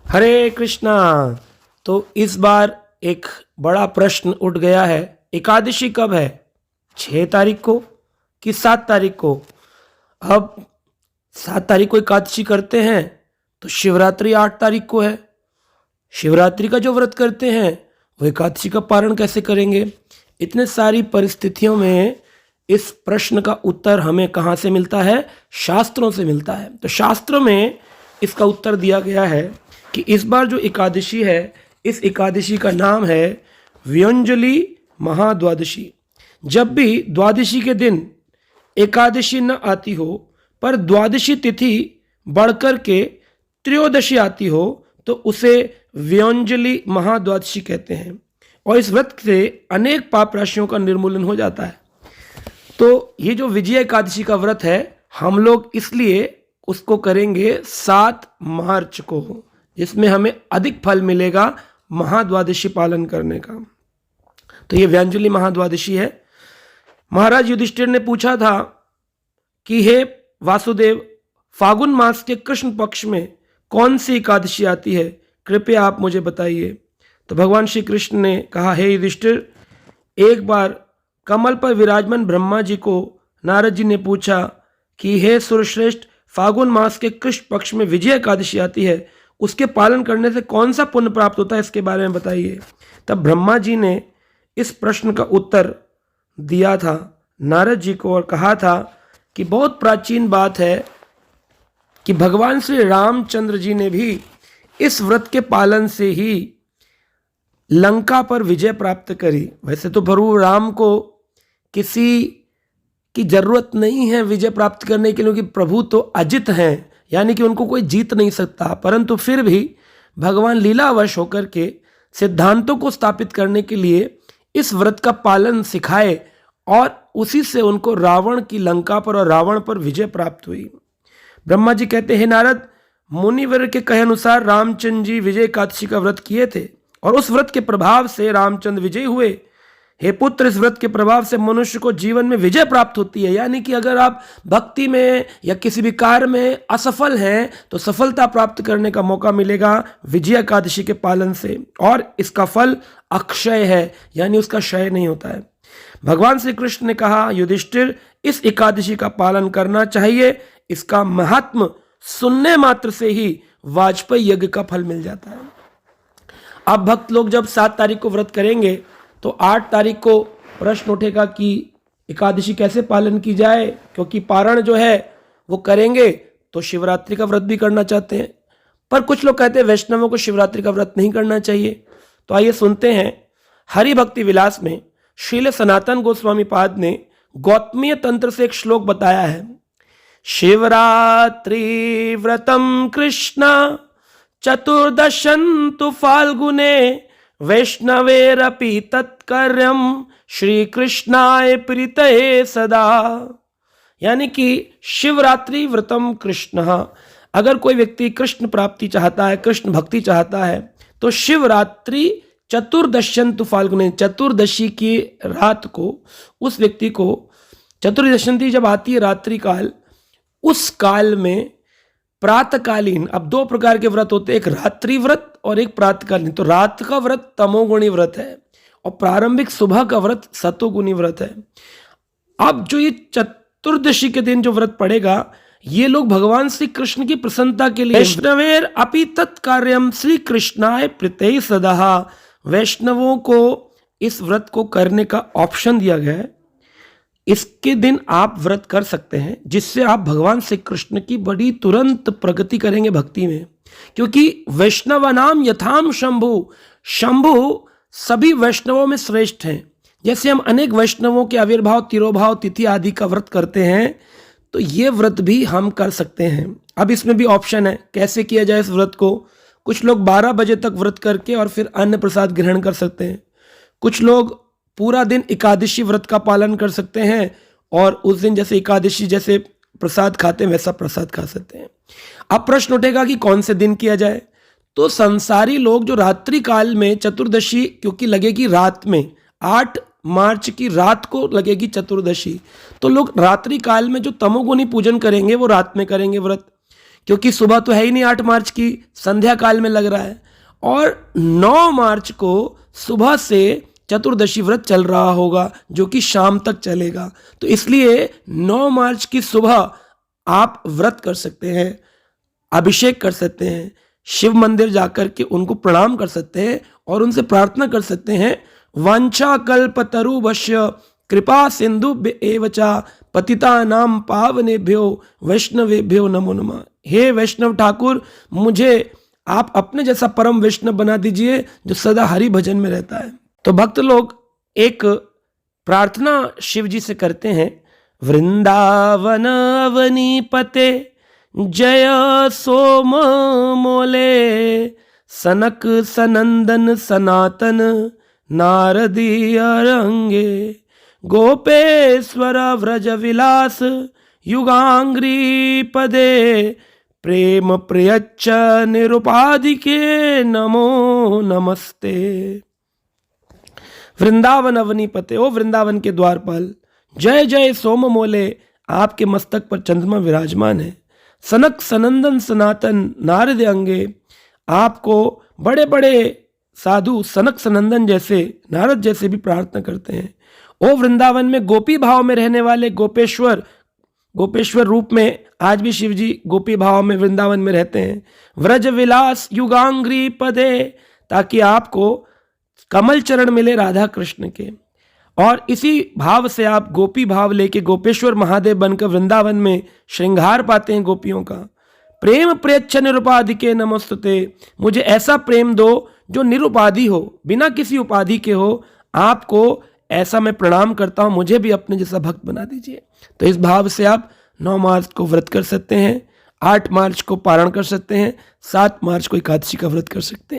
हरे कृष्णा। तो इस बार एक बड़ा प्रश्न उठ गया है, एकादशी कब है? 6 तारीख को कि 7 तारीख को? अब 7 तारीख को एकादशी करते हैं तो शिवरात्रि 8 तारीख को है। शिवरात्रि का जो व्रत करते हैं वो एकादशी का पारण कैसे करेंगे? इतने सारी परिस्थितियों में इस प्रश्न का उत्तर हमें कहाँ से मिलता है? शास्त्रों से मिलता है। तो शास्त्रों में इसका उत्तर दिया गया है कि इस बार जो एकादशी है, इस एकादशी का नाम है व्यंजलि महाद्वादशी। जब भी द्वादशी के दिन एकादशी न आती हो पर द्वादशी तिथि बढ़कर के त्रयोदशी आती हो तो उसे व्यंजलि महाद्वादशी कहते हैं। और इस व्रत से अनेक पाप राशियों का निर्मूलन हो जाता है। तो ये जो विजय एकादशी का व्रत है, हम लोग इसलिए उसको करेंगे 7 मार्च को, जिसमें हमें अधिक फल मिलेगा महाद्वादशी पालन करने का। तो ये व्यंजलि महाद्वादशी है। महाराज युधिष्ठिर ने पूछा था कि हे वासुदेव, फागुन मास के कृष्ण पक्ष में कौन सी एकादशी आती है, कृपया आप मुझे बताइए। तो भगवान श्री कृष्ण ने कहा, हे युधिष्ठिर, एक बार कमल पर विराजमान ब्रह्मा जी को नारद जी ने पूछा कि हे सुरश्रेष्ठ, फागुन मास के कृष्ण पक्ष में विजय एकादशी आती है, उसके पालन करने से कौन सा पुण्य प्राप्त होता है, इसके बारे में बताइए। तब ब्रह्मा जी ने इस प्रश्न का उत्तर दिया था नारद जी को और कहा था कि बहुत प्राचीन बात है कि भगवान श्री रामचंद्र जी ने भी इस व्रत के पालन से ही लंका पर विजय प्राप्त करी। वैसे तो प्रभु राम को किसी की जरूरत नहीं है विजय प्राप्त करने के लिए, क्योंकि प्रभु तो अजित हैं, यानी कि उनको कोई जीत नहीं सकता। परंतु फिर भी भगवान लीलावश होकर के सिद्धांतों को स्थापित करने के लिए इस व्रत का पालन सिखाए और उसी से उनको रावण की लंका पर और रावण पर विजय प्राप्त हुई। ब्रह्मा जी कहते हैं, नारद, मुनिवर के कहे अनुसार रामचंद्र जी विजय एकादशी का व्रत किए थे और उस व्रत के प्रभाव से रामचंद्र विजयी हुए। हे पुत्र, इस व्रत के प्रभाव से मनुष्य को जीवन में विजय प्राप्त होती है। यानी कि अगर आप भक्ति में या किसी भी कार्य में असफल हैं तो सफलता प्राप्त करने का मौका मिलेगा विजय एकादशी के पालन से, और इसका फल अक्षय है, यानी उसका क्षय नहीं होता है। भगवान श्री कृष्ण ने कहा, युधिष्ठिर, इस एकादशी का पालन करना चाहिए। इसका महात्म सुनने मात्र से ही वाजपेयी यज्ञ का फल मिल जाता है। अब भक्त लोग जब 7 तारीख को व्रत करेंगे तो 8 तारीख को प्रश्न उठेगा कि एकादशी कैसे पालन की जाए, क्योंकि पारण जो है वो करेंगे तो शिवरात्रि का व्रत भी करना चाहते हैं। पर कुछ लोग कहते हैं वैष्णवों को शिवरात्रि का व्रत नहीं करना चाहिए। तो आइए सुनते हैं, हरि भक्ति विलास में श्रील सनातन गोस्वामी पाद ने गौतमीय तंत्र से एक श्लोक बताया है। शिवरात्रि व्रतम कृष्ण चतुर्दशन्तु फाल्गुने वैष्णवेरपि तत्कर्यम श्री कृष्णाय प्रीतये सदा। यानी कि शिवरात्रि व्रतम कृष्ण, अगर कोई व्यक्ति कृष्ण प्राप्ति चाहता है, कृष्ण भक्ति चाहता है, तो शिवरात्रि चतुर्दशन्तु फाल्गुने, चतुर्दशी की रात को उस व्यक्ति को, चतुर्दशी जब आती है रात्रि काल, उस काल में प्रातकालीन, अब 2 प्रकार के व्रत होते हैं, एक रात्रि व्रत और एक प्रातकालीन। तो रात का व्रत तमोगुणी व्रत है और प्रारंभिक सुबह का व्रत सतोगुणी व्रत है। अब जो ये चतुर्दशी के दिन जो व्रत पड़ेगा, ये लोग भगवान श्री कृष्ण की प्रसन्नता के लिए वैष्णवेर अपि तत्कार्यम श्री कृष्णाय प्रीतये सदा, वैष्णवों को इस व्रत को करने का ऑप्शन दिया गया है। इसके दिन आप व्रत कर सकते हैं, जिससे आप भगवान श्री कृष्ण की बड़ी तुरंत प्रगति करेंगे भक्ति में। क्योंकि वैष्णवानाम यथाम शंभु, शंभु सभी वैष्णवों में श्रेष्ठ हैं। जैसे हम अनेक वैष्णवों के आविर्भाव, तिरोभाव, तिथि आदि का व्रत करते हैं, तो ये व्रत भी हम कर सकते हैं। अब इसमें भी ऑप्शन है कैसे किया जाए इस व्रत को। कुछ लोग 12 बजे तक व्रत करके और फिर अन्न प्रसाद ग्रहण कर सकते हैं। कुछ लोग पूरा दिन एकादशी व्रत का पालन कर सकते हैं और उस दिन जैसे एकादशी जैसे प्रसाद खाते हैं वैसा प्रसाद खा सकते हैं। अब प्रश्न उठेगा कि कौन से दिन किया जाए। तो संसारी लोग जो रात्रि काल में चतुर्दशी, क्योंकि लगेगी रात में, 8 मार्च की रात को लगेगी चतुर्दशी, तो लोग रात्रि काल में जो तमोगुणी पूजन करेंगे वो रात में करेंगे व्रत। क्योंकि सुबह तो है ही नहीं 8 मार्च की, संध्या काल में लग रहा है, और 9 मार्च को सुबह से चतुर्दशी व्रत चल रहा होगा जो कि शाम तक चलेगा। तो इसलिए 9 मार्च की सुबह आप व्रत कर सकते हैं, अभिषेक कर सकते हैं, शिव मंदिर जाकर के उनको प्रणाम कर सकते हैं और उनसे प्रार्थना कर सकते हैं, वांछा कल्पतरुभ्य कृपा सिंधु एवचा पतितानां पावनेभ्यो वैष्णवेभ्यो नमो नमः। हे वैष्णव ठाकुर, मुझे आप अपने जैसा परम वैष्णव बना दीजिए जो सदा हरि भजन में रहता है। तो भक्त लोग एक प्रार्थना शिव जी से करते हैं, वृंदावन अवनीपते जय सोम मोले, सनक सनंदन सनातन नारदी अरंगे, गोपेश्वर व्रज विलास युगांग्री पदे, प्रेम प्रियच्च निरुपाधिके नमो नमस्ते। वृंदावन अवनीपते, ओ वृंदावन के द्वारपाल, जय जय सोम मोले, आपके मस्तक पर चंद्रमा विराजमान है। सनक सनंदन सनातन नारद अंगे, आपको बड़े बड़े साधु सनक सनंदन जैसे नारद जैसे भी प्रार्थना करते हैं। ओ वृंदावन में गोपी भाव में रहने वाले गोपेश्वर, गोपेश्वर रूप में आज भी शिव जी गोपी भाव में वृंदावन में रहते हैं। व्रज विलास युगांग्री पदे, ताकि आपको कमल चरण मिले राधा कृष्ण के, और इसी भाव से आप गोपी भाव लेके गोपेश्वर महादेव बनकर वृंदावन में श्रृंगार पाते हैं गोपियों का। प्रेम प्रेच्छ निरुपाधिके नमस्तुते, मुझे ऐसा प्रेम दो जो निरुपाधि हो, बिना किसी उपाधि के हो, आपको ऐसा मैं प्रणाम करता हूं, मुझे भी अपने जैसा भक्त बना दीजिए। तो इस भाव से आप 9 मार्च को व्रत कर सकते हैं, 8 मार्च को पारण कर सकते हैं, 7 मार्च को एकादशी का व्रत कर सकते हैं।